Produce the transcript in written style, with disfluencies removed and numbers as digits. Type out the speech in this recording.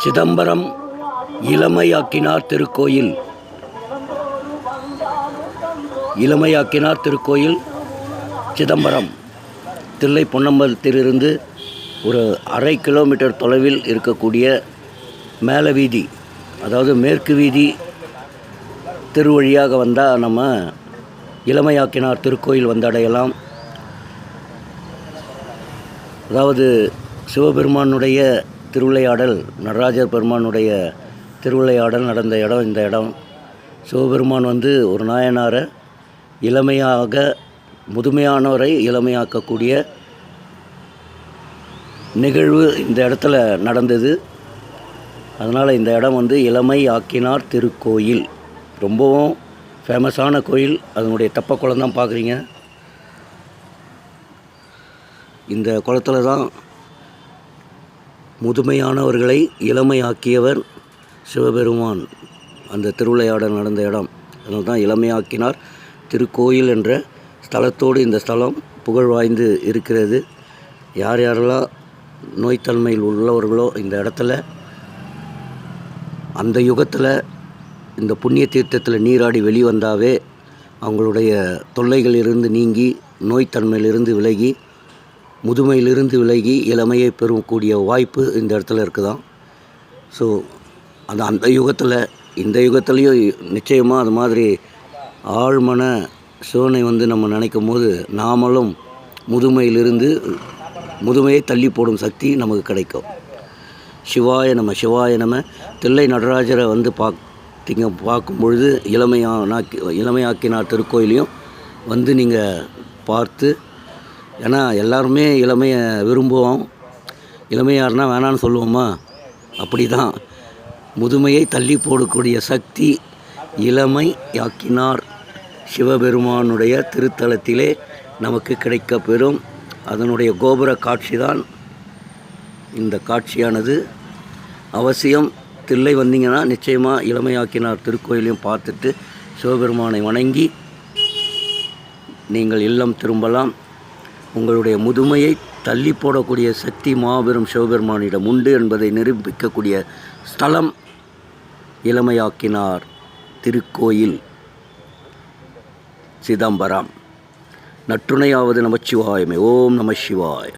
சிதம்பரம் இளமையாக்கினார் திருக்கோயில். இளமையாக்கினார் திருக்கோயில் சிதம்பரம் தில்லை பொன்னம்பலத்திலிருந்து ஒரு 1/2 கிலோமீட்டர் தொலைவில் இருக்கக்கூடிய மேல வீதி, அதாவது மேற்கு வீதி திருவழியாக வந்தால் நம்ம இளமையாக்கினார் திருக்கோயில் வந்தடையலாம். அதாவது சிவபெருமானுடைய திருவிளையாடல், நடராஜர் பெருமானுடைய திருவிளையாடல் நடந்த இடம் இந்த இடம். சிவபெருமான் ஒரு நாயனாரை இளமையாக, முதுமையானவரை இளமையாக்கக்கூடிய நிகழ்வு இந்த இடத்துல நடந்தது. அதனால் இந்த இடம் இளமை ஆக்கினார் திருக்கோயில். ரொம்பவும் ஃபேமஸான கோயில். அதனுடைய தெப்ப குளம் தான் பார்க்குறீங்க. இந்த குளத்தில் தான் முதுமையானவர்களை இளமையாக்கியவர் சிவபெருமான். அந்த திருவிளையாடல் நடந்த இடம். அதனால தான் இளமையாக்கினார் திருக்கோயில் என்ற ஸ்தலத்தோடு இந்த ஸ்தலம் புகழ் வாய்ந்து இருக்கிறது. யார் யாரெல்லாம் நோய்த்தன்மையில் உள்ளவர்களோ இந்த இடத்துல, அந்த யுகத்தில் இந்த புண்ணிய தீர்த்தத்தில் நீராடி வெளிவந்தாவே அவங்களுடைய தொல்லைகளிலிருந்து நீங்கி, நோய்த்தன்மையிலிருந்து விலகி, முதுமையிலிருந்து விலகி இளமையை பெறக்கூடிய வாய்ப்பு இந்த இடத்துல இருக்குதான். ஸோ அந்த யுகத்தில், இந்த யுகத்துலேயும் நிச்சயமாக அது மாதிரி ஆழ்மன சிவனை நம்ம நினைக்கும் போது நாமளும் முதுமையை தள்ளி போடும் சக்தி நமக்கு கிடைக்கும். சிவாய நம சிவாய நம. தில்லை நடராஜரை பார்க்கும் பொழுது இளமையாக்கினார் திருக்கோயிலையும் நீங்கள் பார்த்து, ஏன்னா எல்லாருமே இளமையை விரும்புவோம். இளமையார்னா வேணான்னு சொல்லுவோமா? அப்படி தான் முதுமையை தள்ளி போடக்கூடிய சக்தி இளமையாக்கினார் சிவபெருமானுடைய திருத்தலத்திலே நமக்கு கிடைக்கப்பெறும். அதனுடைய கோபுர காட்சி தான் இந்த காட்சியானது. அவசியம் தில்லை வந்தீங்கன்னா நிச்சயமாக இளமையாக்கினார் திருக்கோயிலையும் பார்த்துட்டு சிவபெருமானை வணங்கி நீங்கள் இல்லம் திரும்பலாம். உங்களுடைய முதுமையை தள்ளி போடக்கூடிய சக்தி மாபெரும் சிவபெருமானிடம் உண்டு என்பதை நிரூபிக்கக்கூடிய ஸ்தலம் இளமையாக்கினார் திருக்கோயில் சிதம்பரம். நற்றுணையாவது நமச்சிவாயமே. ஓம் நம சிவாய.